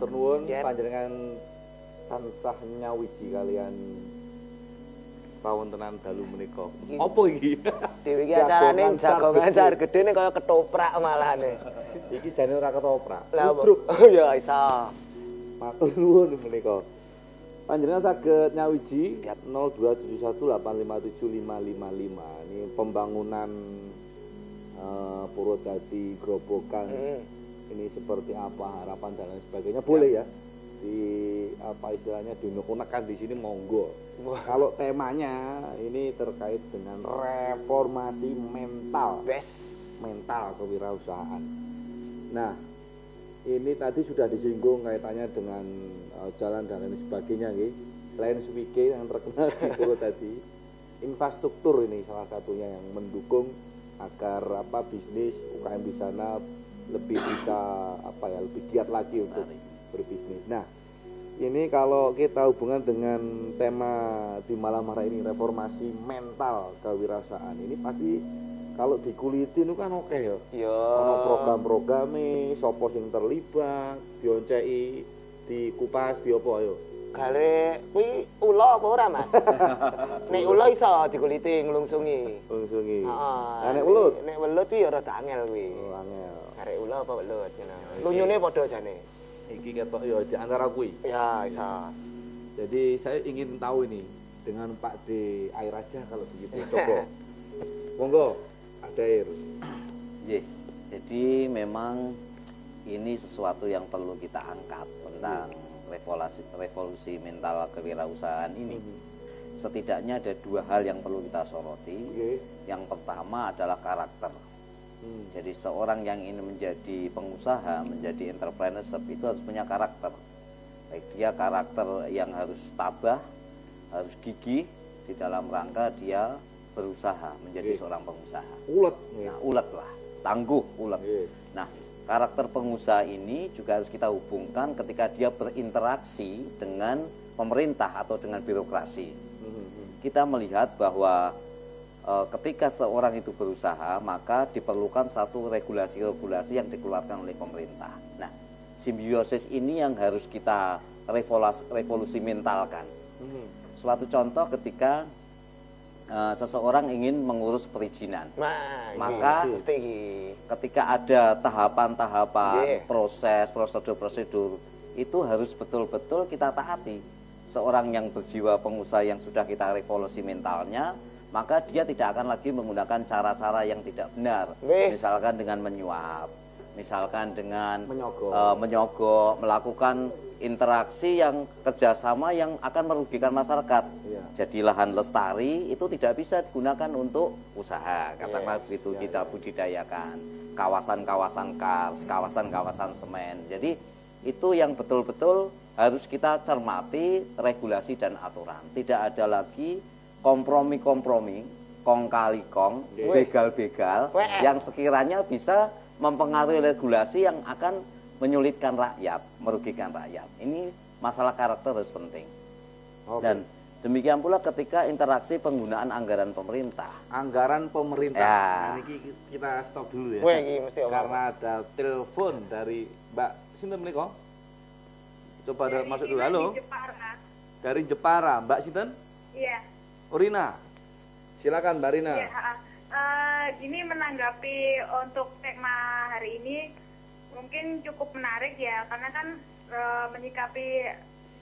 matur nuwun panjenengan tansah nyawiji kalian pawontenan dalu menika. Apa iki? Dhewe iki acarane jagongan sar gedene kaya ketoprak malane. Iki jane ora ketoprak. Ludruk. Oh ya iso. Matur nuwun menika. Panjenengan saged nyawiji 02718575555. Ini pembangunan Purwodadi Grobogan. Ini seperti apa harapan dan lain sebagainya boleh ya. Di apa istilahnya diunek-unekan di sini monggo. Kalau temanya ini terkait dengan reformasi mental. Mental kewirausahaan. Nah, ini tadi sudah disinggung kaitannya dengan jalan dan lain sebagainya nggih. Selain Swike yang terkenal di Purwodadi, infrastruktur ini salah satunya yang mendukung agar apa bisnis UKM di sana lebih bisa apa ya lebih giat lagi untuk berbisnis. Nah, ini kalau kita hubungan dengan tema di malam hari ini reformasi mental kewirausahaan ini pasti kalau dikuliti itu kan oke ya. Iya. Ono program-programe, sapa sing terlibat, dionceki, dikupas, diopo ayo. Gale kuwi ula apa ora, Mas? Nek ula iso dikuliti nglungsungi. Nglungsungi. Heeh. Nek welut, nek welut kuwi ya rada angel kuwi. Oh, angel. Arek ula apa welut ngono. Lunyune padha jane. Iki ketok ya di antara kuwi. Ya, iso. Jadi saya ingin tahu ini dengan Pak D air aja kalau begitu. Coba. Monggo, ada air. Jadi memang ini sesuatu yang perlu kita angkat tentang revolusi mental kewirausahaan ini. Setidaknya ada dua hal yang perlu kita soroti. Yang pertama adalah karakter. Jadi seorang yang ingin menjadi pengusaha, menjadi entrepreneurship itu harus punya karakter. Baik dia karakter yang harus tabah, harus gigih di dalam rangka dia berusaha menjadi seorang pengusaha. Ulet. Nah, ulet lah, tangguh, ulet. Nah, karakter pengusaha ini juga harus kita hubungkan ketika dia berinteraksi dengan pemerintah atau dengan birokrasi. Kita melihat bahwa ketika seorang itu berusaha, maka diperlukan satu regulasi-regulasi yang dikeluarkan oleh pemerintah. Nah, simbiosis ini yang harus kita revolusi mentalkan. Suatu contoh ketika seseorang ingin mengurus perizinan, maka ketika ada tahapan-tahapan, proses, prosedur-prosedur itu harus betul-betul kita taati. Seorang yang berjiwa pengusaha yang sudah kita revolusi mentalnya, maka dia tidak akan lagi menggunakan cara-cara yang tidak benar, misalkan dengan menyuap, misalkan dengan menyogok, melakukan interaksi yang kerjasama yang akan merugikan masyarakat. Jadi lahan lestari itu tidak bisa digunakan untuk usaha, katakanlah begitu. Kita budidayakan kawasan-kawasan kars, kawasan-kawasan semen. Jadi itu yang betul-betul harus kita cermati, regulasi dan aturan. Tidak ada lagi kompromi-kompromi, kong kali kong, begal-begal yang sekiranya bisa mempengaruhi regulasi yang akan menyulitkan rakyat, merugikan rakyat. Ini masalah karakter harus penting. Dan demikian pula ketika interaksi penggunaan anggaran pemerintah. Anggaran pemerintah. Ya. Nah, ini kita stop dulu ya. Karena ada telepon dari Mbak Sinten menika. Coba masuk dulu. Halo. Dari Jepara. Mbak Sinten? Iya. Rina. Silakan Mbak Rina. Iya, gini menanggapi untuk tema hari ini mungkin cukup menarik ya, karena kan menyikapi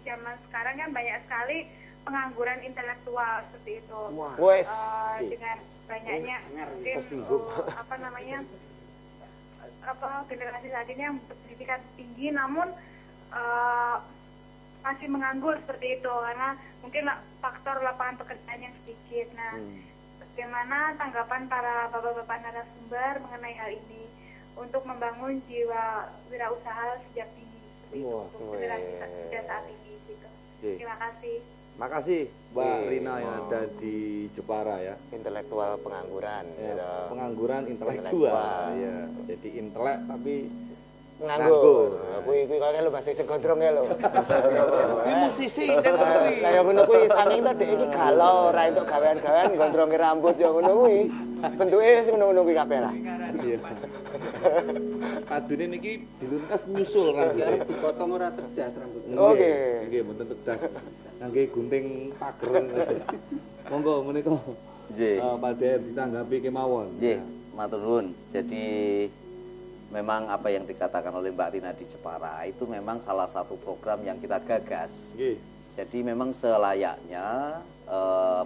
zaman sekarang kan banyak sekali pengangguran intelektual seperti itu. Dengan banyaknya mungkin generasi saat ini yang berpendidikan tinggi namun masih menganggur seperti itu karena mungkin faktor lapangan pekerjaan yang sedikit. Nah, bagaimana tanggapan para bapak-bapak narasumber mengenai hal ini untuk membangun jiwa wirausaha sejak dini untuk generasi saat ini gitu. Terima kasih. Makasih Mbak Rina yang ada di Jepara ya. Intelektual pengangguran. Pengangguran intelektual. Ya. Jadi intelek tapi nganggur. Kuwi kaya lho bahasa segondrong ya lho. Kuwi musisi jan kuwi. Lah ya ngono kuwi saking to dhek iki galau ora entuk gawean-gawean gondrongi rambut ya ngono kuwi. Bentuke wis ngono-ngono kuwi kabeh lah. Iya. padune niki diluntas nyusul rambutnya. Dipotong ora cerdas rambutnya. Oke. Nggih, mboten cerdas. Nggih gunting pager. Monggo menika. Nggih. Pak Den ditanggapi kemawon. Nggih, matur nuwun. Jadi memang apa yang dikatakan oleh Mbak Rina di Jepara itu memang salah satu program yang kita gagas. Nggih. Jadi memang selayaknya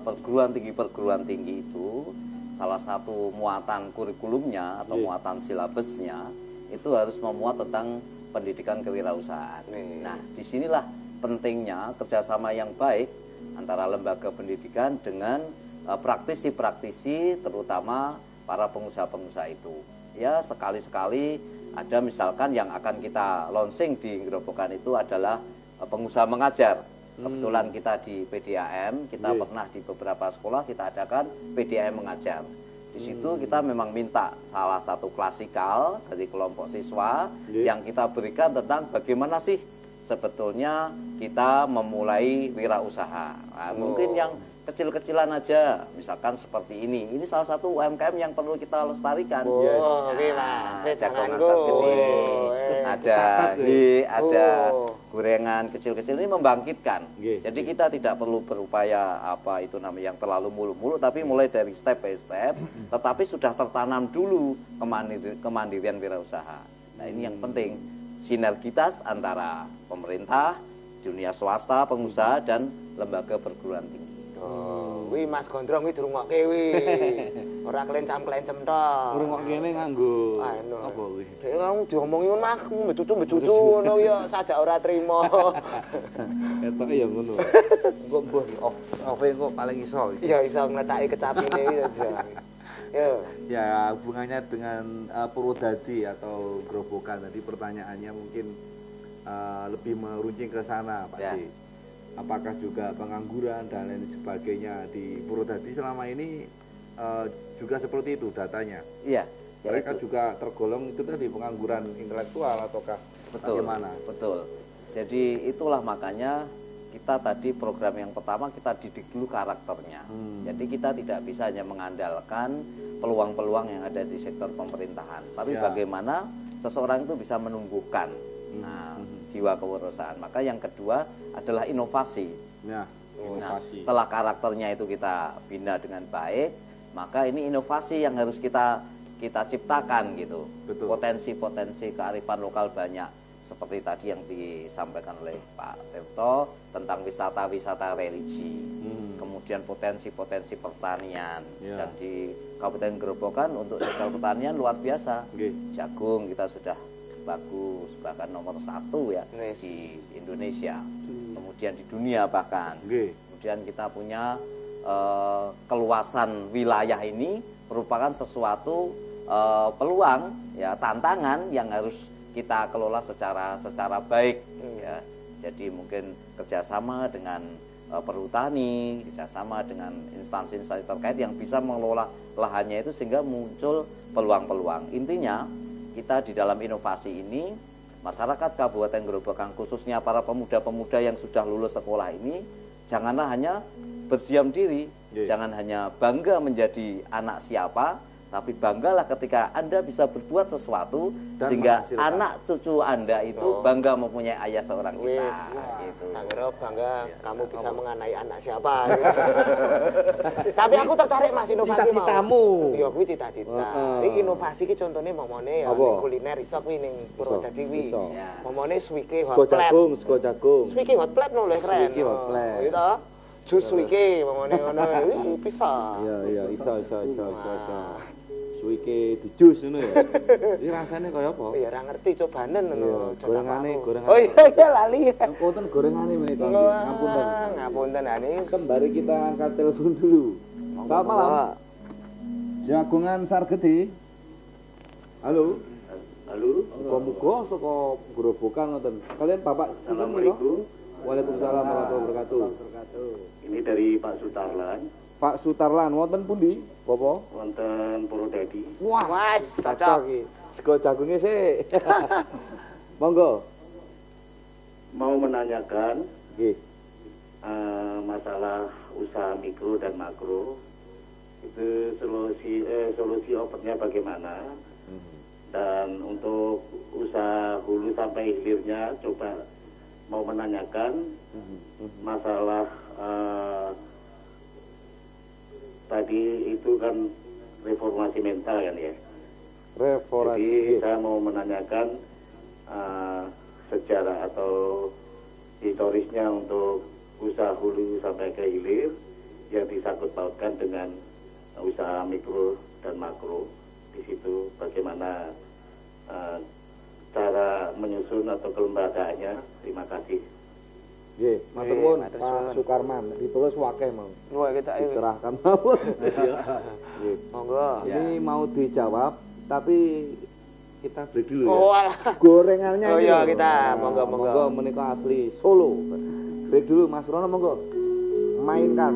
perguruan tinggi itu salah satu muatan kurikulumnya atau muatan silabusnya itu harus memuat tentang pendidikan kewirausahaan. Nah, disinilah pentingnya kerjasama yang baik antara lembaga pendidikan dengan praktisi-praktisi, terutama para pengusaha-pengusaha itu. Ya, sekali-sekali ada misalkan yang akan kita launching di Gerobokan itu adalah pengusaha mengajar. Kebetulan kita di PDAM, kita pernah di beberapa sekolah kita adakan PDAM mengajar. Di situ kita memang minta salah satu klasikal dari kelompok siswa yang kita berikan tentang bagaimana sih sebetulnya kita memulai wirausaha. Nah, mungkin yang kecil-kecilan aja, misalkan seperti ini. Ini salah satu UMKM yang perlu kita lestarikan. Oke lah, jagongan saat gede ini ada gorengan kecil-kecil ini membangkitkan. Jadi kita tidak perlu berupaya apa itu namanya yang terlalu muluk-muluk, tapi mulai dari step by step, tetapi sudah tertanam dulu kemandirian wirausaha. Nah, ini yang penting, sinergitas antara pemerintah, dunia swasta, pengusaha dan lembaga perguruan tinggi. Wih Mas Gondrong wih dirungokke wih. Ora klencam-klencem tok. Ngrungok kene nganggo Anu. apa kuwi? Dek kamu diomongi ngono aku becucu ngono ya sajak ora trimo. Ketoke ya ngono. Engko mbuh oke engko paling iso. Iya iso ngletaki kecapine ya. Ya. Ya, hubungannya dengan Purwodadi atau Gerobokan tadi pertanyaannya mungkin lebih meruncing ke sana, Pak D. Apakah juga pengangguran dan lain sebagainya di Purwodadi selama ini juga seperti itu datanya? Iya. Mereka juga tergolong itu tadi pengangguran intelektual ataukah bagaimana? Betul. Jadi itulah makanya kita tadi program yang pertama kita didik dulu karakternya. Jadi kita tidak bisa hanya mengandalkan peluang-peluang yang ada di sektor pemerintahan, tapi bagaimana seseorang itu bisa menumbuhkan jiwa kewirausahaan. Maka yang kedua adalah inovasi. Ya, inovasi. Nah, setelah karakternya itu kita bina dengan baik, maka ini inovasi yang harus kita ciptakan gitu. Potensi-potensi kearifan lokal banyak seperti tadi yang disampaikan oleh Pak Tirto tentang wisata-wisata religi. Kemudian potensi-potensi pertanian dan di Kabupaten Gerobokan untuk sektor pertanian luar biasa. Jagung kita sudah bagus, bahkan nomor 1 ya di Indonesia, kemudian di dunia bahkan. Kemudian kita punya keluasan wilayah ini merupakan sesuatu peluang ya, tantangan yang harus kita kelola secara baik ya. Jadi mungkin kerjasama dengan perhutani, kerjasama dengan instansi-instansi terkait yang bisa mengelola lahannya itu sehingga muncul peluang-peluang. Intinya kita di dalam inovasi ini, masyarakat Kabupaten Gerobokan khususnya para pemuda-pemuda yang sudah lulus sekolah ini, janganlah hanya berdiam diri, jangan hanya bangga menjadi anak siapa, tapi banggalah ketika Anda bisa berbuat sesuatu dan sehingga anak cucu Anda itu bangga mempunyai ayah seorang kita. Gitu. Tanggero bangga kamu bisa menganai anak siapa. Tapi aku tertarik Mas inovasi mau. Cita-citamu. Iya kuwi cita-cita. Iki inovasi ki contone momone ya kuliner iso kuwi ning Purwodadi kuwi. Momone suike hot plate. Sego jagung. Suike hot plate lho keren. Suike hot plate. Iya toh? Jus suike momone ngono iki bisa. Iya, iso. Suike dijus ngono ya. Iki rasane kaya apa? Ya ora ngerti cobanen ngono. Gorengane. Oh iya lali. Wonten gorengane menika. Ngapunten ani. Sembari kita angkat telepon dulu. Selamat malam. Jagungan Sargede. Halo. Muga-muga saka Gerobokan ngoten. Kalian Bapak sinten menika? Waalaikumsalam warahmatullahi wabarakatuh. Ini dari Pak Sutarlan. Pak Sutarlan, wonten pundi, Bapak? Wonten Purwodadi. Wah, Mas, cocok iki. Sego jagungnya sih. Monggo. Mau menanyakan masalah usaha mikro dan makro itu solusi opernya bagaimana. Dan untuk usaha hulu sampai hilirnya coba mau menanyakan masalah tadi itu kan reformasi mental kan ya. Reformasi. Jadi saya mau menanyakan sejarah atau historisnya untuk usaha hulu sampai ke hilir yang disangkut pautkan dengan usaha mikro dan makro. Di situ bagaimana cara menyusun atau kelembagaannya. Terima kasih. Nggih, matur nuwun Pak Sukarman. Ditulis wakeh mau. Wah, kita diserahkan mawon. Nggih. Monggo. Ini mau dijawab tapi kita break dulu ya. Oh, alah. Gorengannya oh, ini. iya, kita Monggo monggo. menika asli Solo. Break dulu Mas Rono monggo. Mainkan.